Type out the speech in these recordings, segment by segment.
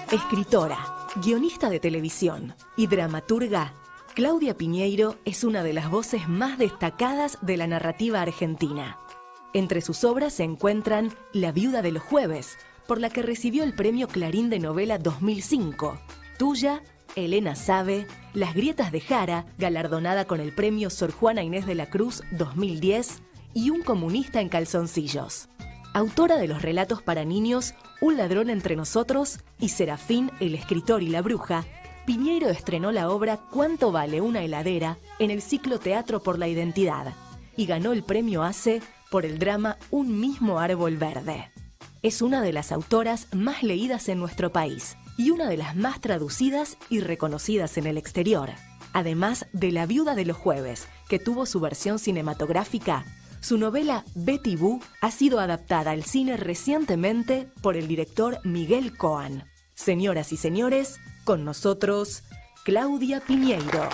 Escritora, guionista de televisión y dramaturga, Claudia Piñeiro es una de las voces más destacadas de la narrativa argentina. Entre sus obras se encuentran La viuda de los jueves, por la que recibió el Premio Clarín de Novela 2005, Tuya, Elena sabe, Las grietas de Jara, galardonada con el Premio Sor Juana Inés de la Cruz 2010, y Un comunista en calzoncillos. Autora de los relatos para niños Un ladrón entre nosotros y Serafín, el escritor y la bruja, Piñeiro estrenó la obra ¿Cuánto vale una heladera? En el ciclo Teatro por la Identidad y ganó el Premio ACE por el drama Un mismo árbol verde. Es una de las autoras más leídas en nuestro país y una de las más traducidas y reconocidas en el exterior. Además de La viuda de los jueves, que tuvo su versión cinematográfica, su novela Betty Boo ha sido adaptada al cine recientemente por el director Miguel Coan. Señoras y señores, con nosotros, Claudia Piñeiro.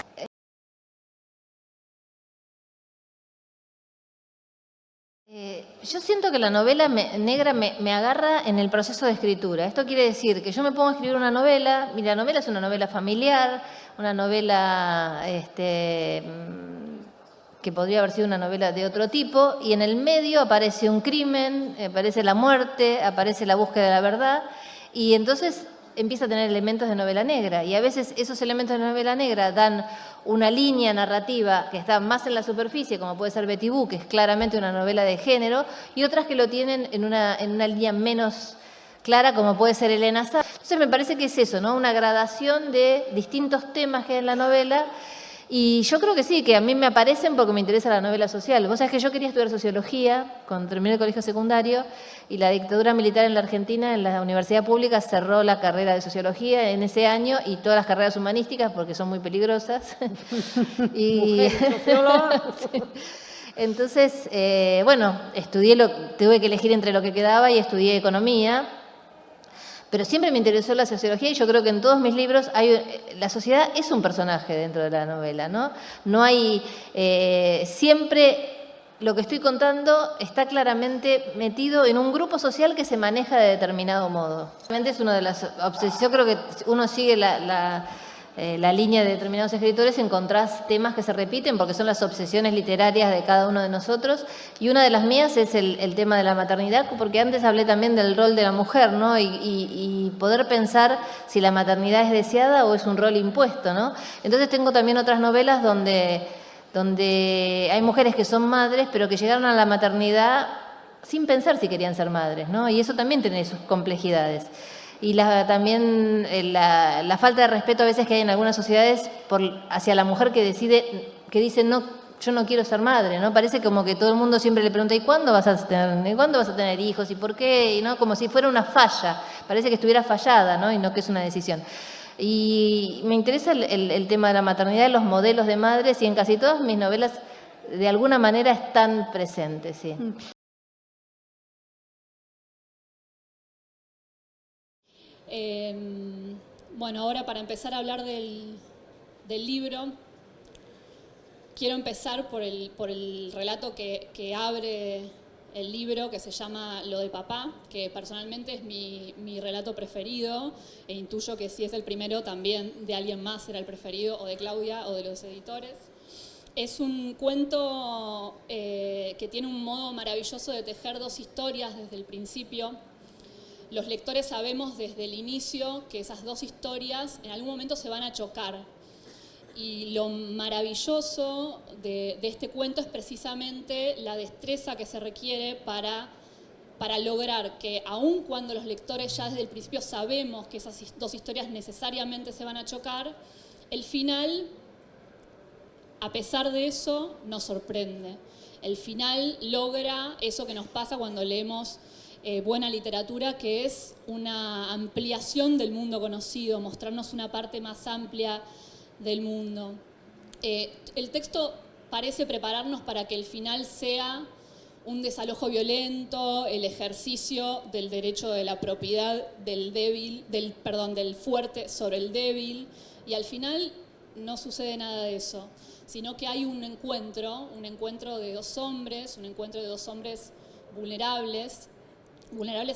Yo siento que la novela negra me agarra en el proceso de escritura. Esto quiere decir que yo me pongo a escribir una novela, y la novela es una novela familiar, una novela que podría haber sido una novela de otro tipo, y en el medio aparece un crimen, aparece la muerte, aparece la búsqueda de la verdad, y entonces empieza a tener elementos de novela negra, y a veces esos elementos de novela negra dan una línea narrativa que está más en la superficie, como puede ser Betty Boo, que es claramente una novela de género, y otras que lo tienen en una línea menos clara, como puede ser Elena sabe. Entonces me parece que es eso, ¿no? Una gradación de distintos temas que hay en la novela. Y yo creo que sí, que a mí me aparecen porque me interesa la novela social. Vos sabés que yo quería estudiar sociología cuando terminé el colegio secundario y la dictadura militar en la Argentina, en la universidad pública, cerró la carrera de sociología en ese año y todas las carreras humanísticas porque son muy peligrosas. Y sí. Entonces, bueno, tuve que elegir entre lo que quedaba y estudié economía. Pero siempre me interesó la sociología y yo creo que en todos mis libros la sociedad es un personaje dentro de la novela, ¿no? No hay, siempre lo que estoy contando está claramente metido en un grupo social que se maneja de determinado modo. Realmente es una de las obsesiones. Yo creo que uno sigue la línea de determinados escritores, encontrás temas que se repiten porque son las obsesiones literarias de cada uno de nosotros, y una de las mías es el tema de la maternidad, porque antes hablé también del rol de la mujer, ¿no? Y poder pensar si la maternidad es deseada o es un rol impuesto, ¿no? Entonces tengo también otras novelas donde hay mujeres que son madres, pero que llegaron a la maternidad sin pensar si querían ser madres, ¿no? Y eso también tiene sus complejidades. Y también la falta de respeto a veces que hay en algunas sociedades hacia la mujer que dice, no, yo no quiero ser madre, ¿no? Parece como que todo el mundo siempre le pregunta, ¿y cuándo vas a tener hijos? ¿Y por qué? Y no, como si fuera una falla, parece que estuviera fallada, ¿no? Y no que es una decisión. Y me interesa el tema de la maternidad, los modelos de madres, y en casi todas mis novelas de alguna manera están presentes, sí. Bueno, ahora para empezar a hablar del libro, quiero empezar por el relato que abre el libro, que se llama Lo de papá, que personalmente es mi relato preferido, e intuyo que si es el primero también de alguien más será el preferido, o de Claudia o de los editores. Es un cuento que tiene un modo maravilloso de tejer dos historias desde el principio. Los lectores sabemos desde el inicio que esas dos historias en algún momento se van a chocar. Y lo maravilloso de este cuento es precisamente la destreza que se requiere para lograr que, aun cuando los lectores ya desde el principio sabemos que esas dos historias necesariamente se van a chocar, el final, a pesar de eso, nos sorprende. El final logra eso que nos pasa cuando leemos buena literatura, que es una ampliación del mundo conocido, mostrarnos una parte más amplia del mundo. El texto parece prepararnos para que el final sea un desalojo violento, el ejercicio del derecho de la propiedad del fuerte sobre el débil, y al final no sucede nada de eso, sino que hay un encuentro de dos hombres vulnerables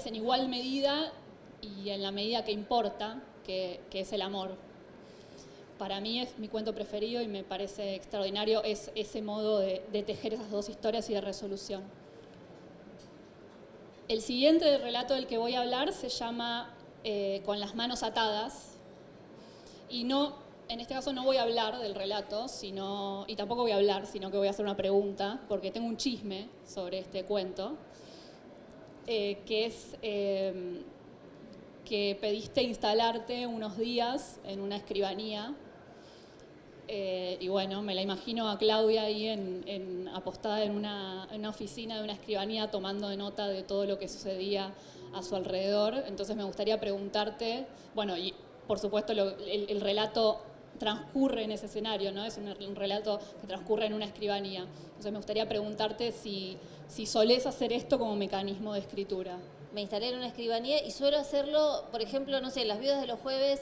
en igual medida, y en la medida que importa, que es el amor. Para mí es mi cuento preferido y me parece extraordinario ese modo de tejer esas dos historias y de resolución. El siguiente relato del que voy a hablar se llama Con las manos atadas, y en este caso no voy a hablar del relato, y tampoco voy a hablar, sino que voy a hacer una pregunta, porque tengo un chisme sobre este cuento, que es que pediste instalarte unos días en una escribanía, y bueno, me la imagino a Claudia ahí apostada en una oficina de una escribanía tomando nota de todo lo que sucedía a su alrededor. Entonces me gustaría preguntarte, bueno, y por supuesto el relato transcurre en ese escenario, ¿no? Es un relato que transcurre en una escribanía. Entonces me gustaría preguntarte si solés hacer esto como mecanismo de escritura. Me instalé en una escribanía y suelo hacerlo, por ejemplo, no sé, en las viudas de los jueves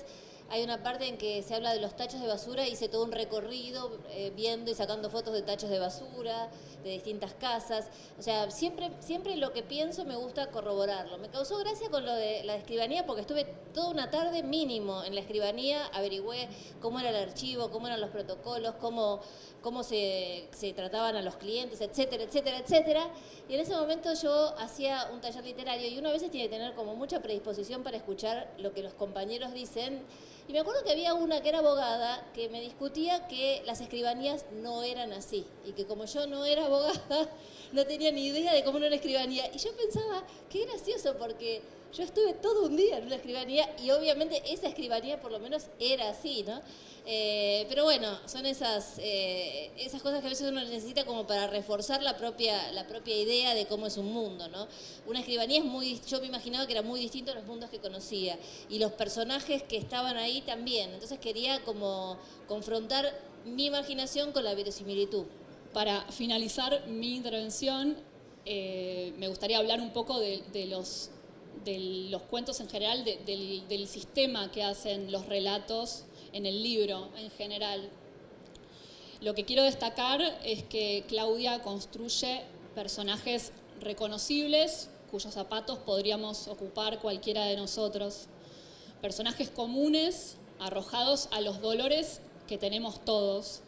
hay una parte en que se habla de los tachos de basura, hice todo un recorrido viendo y sacando fotos de tachos de basura, de distintas casas. O sea, siempre lo que pienso me gusta corroborarlo. Me causó gracia con lo de la escribanía porque estuve toda una tarde mínimo en la escribanía, averigüé cómo era el archivo, cómo eran los protocolos, cómo se trataban a los clientes, etcétera, etcétera, etcétera. Y en ese momento yo hacía un taller literario y uno a veces tiene que tener como mucha predisposición para escuchar lo que los compañeros dicen. Y me acuerdo que había una que era abogada que me discutía que las escribanías no eran así y que como yo no era abogada no tenía ni idea de cómo era una escribanía. Y yo pensaba, qué gracioso, porque yo estuve todo un día en una escribanía y obviamente esa escribanía por lo menos era así, ¿no? Pero bueno, son esas cosas que a veces uno necesita como para reforzar la propia idea de cómo es un mundo, ¿no? Una escribanía yo me imaginaba que era muy distinto a los mundos que conocía y los personajes que estaban ahí también. Entonces quería como confrontar mi imaginación con la verosimilitud. Para finalizar mi intervención, me gustaría hablar un poco de los cuentos en general, del sistema que hacen los relatos en el libro en general. Lo que quiero destacar es que Claudia construye personajes reconocibles cuyos zapatos podríamos ocupar cualquiera de nosotros. Personajes comunes arrojados a los dolores que tenemos todos,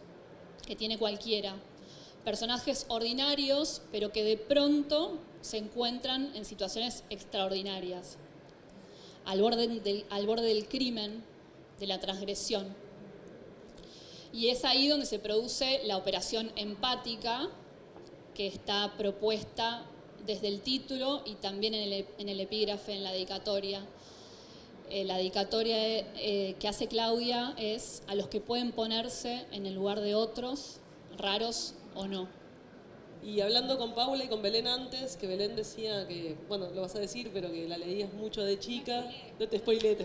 que tiene cualquiera. Personajes ordinarios, pero que de pronto se encuentran en situaciones extraordinarias, al borde del crimen, de la transgresión. Y es ahí donde se produce la operación empática, que está propuesta desde el título y también en el epígrafe, en la dedicatoria. La dedicatoria que hace Claudia es a los que pueden ponerse en el lugar de otros, raros o no. Y hablando con Paula y con Belén antes, que Belén decía que, bueno, lo vas a decir, pero que la leías mucho de chica. No te spoileé.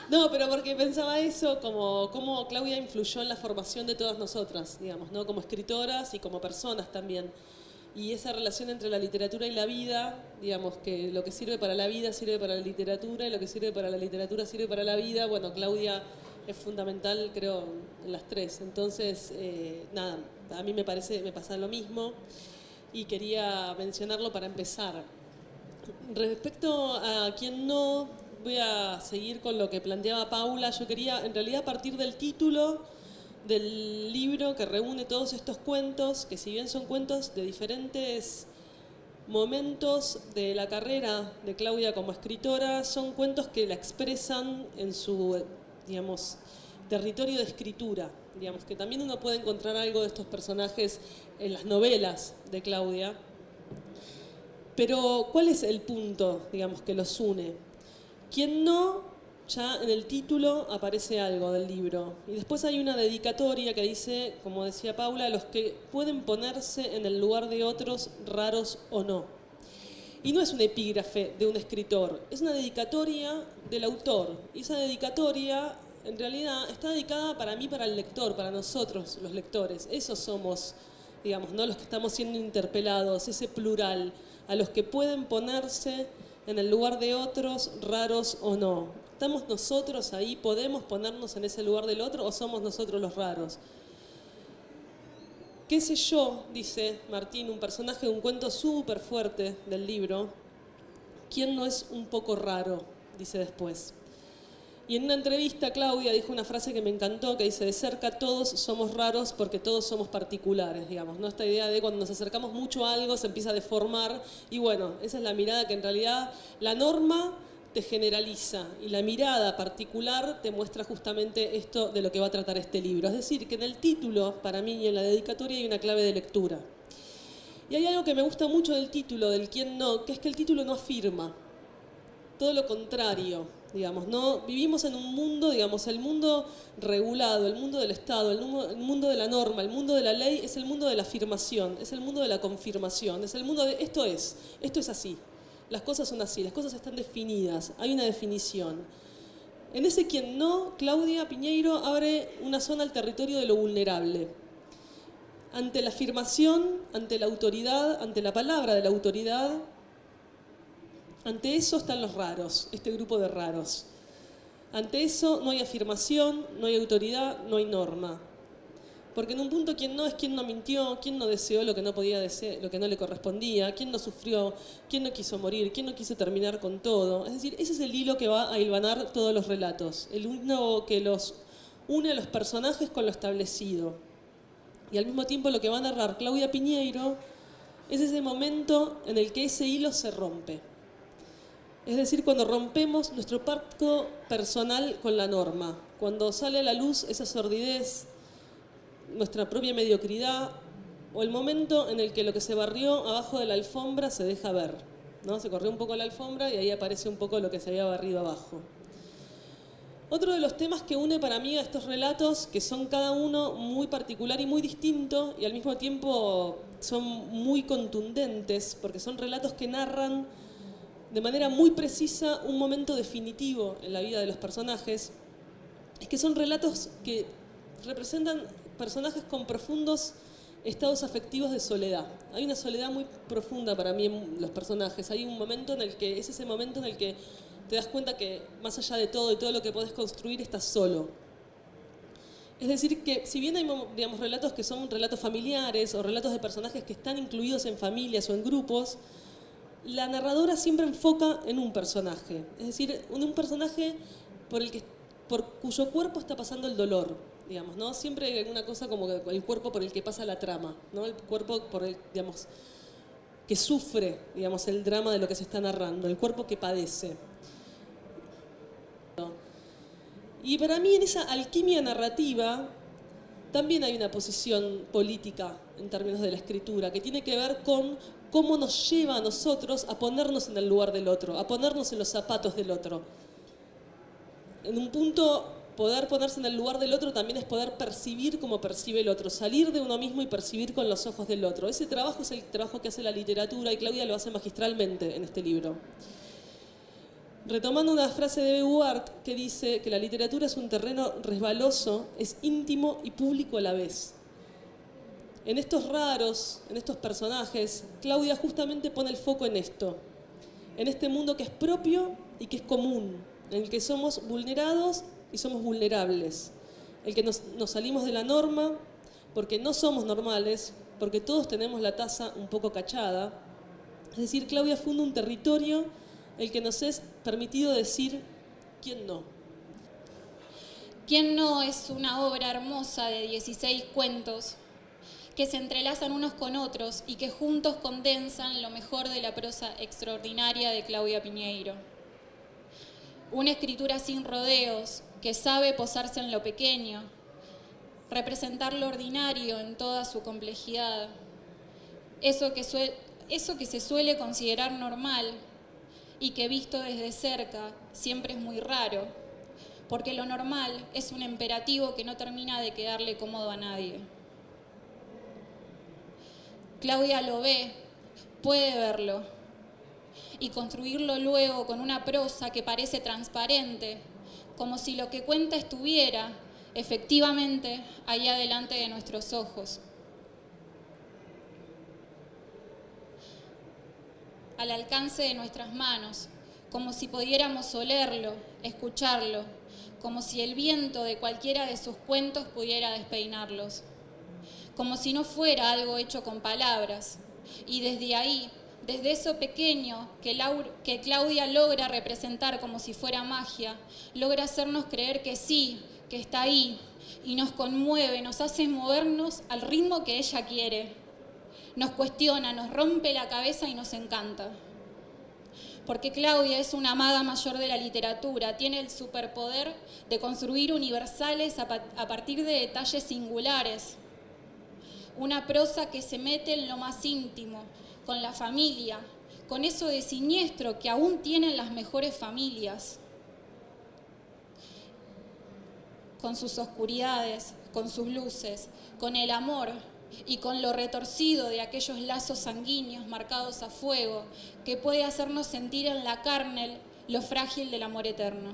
No, pero porque pensaba eso, como cómo Claudia influyó en la formación de todas nosotras, digamos, ¿no? Como escritoras y como personas también. Y esa relación entre la literatura y la vida, digamos, que lo que sirve para la vida sirve para la literatura y lo que sirve para la literatura sirve para la vida. Bueno, Claudia es fundamental, creo, en las tres. Entonces, nada, a mí me pasa lo mismo y quería mencionarlo para empezar. Respecto a quien no, voy a seguir con lo que planteaba Paula. Yo quería, en realidad, partir del título del libro que reúne todos estos cuentos, que si bien son cuentos de diferentes momentos de la carrera de Claudia como escritora, son cuentos que la expresan en su, digamos, territorio de escritura. Digamos que también uno puede encontrar algo de estos personajes en las novelas de Claudia. Pero, ¿cuál es el punto, digamos, que los une? Quien no, ya en el título aparece algo del libro. Y después hay una dedicatoria que dice, como decía Paula, a los que pueden ponerse en el lugar de otros, raros o no. Y no es un epígrafe de un escritor, es una dedicatoria del autor. Y esa dedicatoria, en realidad, está dedicada para mí, para el lector, para nosotros, los lectores. Esos somos, digamos, ¿no? Los que estamos siendo interpelados, ese plural, a los que pueden ponerse en el lugar de otros, raros o no. ¿Estamos nosotros ahí? ¿Podemos ponernos en ese lugar del otro o somos nosotros los raros? ¿Qué sé yo? Dice Martín, un personaje de un cuento súper fuerte del libro. ¿Quién no es un poco raro? dice después. Y en una entrevista Claudia dijo una frase que me encantó, que dice: de cerca todos somos raros porque todos somos particulares, digamos, ¿no? Esta idea de cuando nos acercamos mucho a algo se empieza a deformar, y bueno, esa es la mirada que en realidad la norma te generaliza y la mirada particular te muestra justamente esto de lo que va a tratar este libro. Es decir, que en el título, para mí, y en la dedicatoria hay una clave de lectura. Y hay algo que me gusta mucho del título, del quién no, que es que el título no afirma. Todo lo contrario, digamos, ¿no? Vivimos en un mundo, digamos, el mundo regulado, el mundo del Estado, el mundo de la norma, el mundo de la ley, es el mundo de la afirmación, es el mundo de la confirmación, es el mundo de esto es así, las cosas son así, las cosas están definidas, hay una definición. En ese quién no, Claudia Piñeiro abre una zona al territorio de lo vulnerable. Ante la afirmación, ante la autoridad, ante la palabra de la autoridad, ante eso están los raros, este grupo de raros. Ante eso no hay afirmación, no hay autoridad, no hay norma. Porque en un punto quien no es quien no mintió, quien no deseó lo que no podía desear, lo que no le correspondía, quien no sufrió, quien no quiso morir, quien no quiso terminar con todo. Es decir, ese es el hilo que va a hilvanar todos los relatos, el hilo que los une a los personajes con lo establecido. Y al mismo tiempo lo que va a narrar Claudia Piñeiro es ese momento en el que ese hilo se rompe. Es decir, cuando rompemos nuestro pacto personal con la norma, cuando sale a la luz esa sordidez, nuestra propia mediocridad, o el momento en el que lo que se barrió abajo de la alfombra se deja ver, ¿no? Se corrió un poco la alfombra y ahí aparece un poco lo que se había barrido abajo. Otro de los temas que une para mí a estos relatos, que son cada uno muy particular y muy distinto, y al mismo tiempo son muy contundentes, porque son relatos que narran de manera muy precisa un momento definitivo en la vida de los personajes, es que son relatos que representan personajes con profundos estados afectivos de soledad. Hay una soledad muy profunda para mí en los personajes. Hay un momento en el que, es ese momento en el que te das cuenta que más allá de todo y todo lo que podés construir, estás solo. Es decir, que si bien hay, digamos, relatos que son relatos familiares o relatos de personajes que están incluidos en familias o en grupos, la narradora siempre enfoca en un personaje, es decir, en un personaje por cuyo cuerpo está pasando el dolor, digamos, ¿no? Siempre hay alguna cosa como el cuerpo por el que pasa la trama, ¿no? El cuerpo por el, digamos, que sufre, digamos, el drama de lo que se está narrando, el cuerpo que padece. Y para mí en esa alquimia narrativa también hay una posición política en términos de la escritura, que tiene que ver con cómo nos lleva a nosotros a ponernos en el lugar del otro, a ponernos en los zapatos del otro. En un punto, poder ponerse en el lugar del otro también es poder percibir como percibe el otro, salir de uno mismo y percibir con los ojos del otro. Ese trabajo es el trabajo que hace la literatura y Claudia lo hace magistralmente en este libro. Retomando una frase de Beauvoir que dice que la literatura es un terreno resbaloso, es íntimo y público a la vez. En estos raros, en estos personajes, Claudia justamente pone el foco en esto, en este mundo que es propio y que es común, en el que somos vulnerados y somos vulnerables, el que nos salimos de la norma porque no somos normales, porque todos tenemos la taza un poco cachada. Es decir, Claudia funda un territorio el que nos es permitido decir quién no. ¿Quién no? Es una obra hermosa de 16 cuentos que se entrelazan unos con otros y que juntos condensan lo mejor de la prosa extraordinaria de Claudia Piñeiro. Una escritura sin rodeos, que sabe posarse en lo pequeño, representar lo ordinario en toda su complejidad, eso que se suele considerar normal y que visto desde cerca siempre es muy raro, porque lo normal es un imperativo que no termina de quedarle cómodo a nadie. Claudia lo ve, puede verlo, y construirlo luego con una prosa que parece transparente, como si lo que cuenta estuviera, efectivamente, allá delante de nuestros ojos. Al alcance de nuestras manos, como si pudiéramos olerlo, escucharlo, como si el viento de cualquiera de sus cuentos pudiera despeinarlos, como si no fuera algo hecho con palabras, y desde ahí, Desde eso pequeño que Claudia logra representar como si fuera magia, logra hacernos creer que sí, que está ahí, y nos conmueve, nos hace movernos al ritmo que ella quiere. Nos cuestiona, nos rompe la cabeza y nos encanta. Porque Claudia es una maga mayor de la literatura, tiene el superpoder de construir universales a partir de detalles singulares. Una prosa que se mete en lo más íntimo, con la familia, con eso de siniestro que aún tienen las mejores familias, con sus oscuridades, con sus luces, con el amor y con lo retorcido de aquellos lazos sanguíneos marcados a fuego que puede hacernos sentir en la carne lo frágil del amor eterno.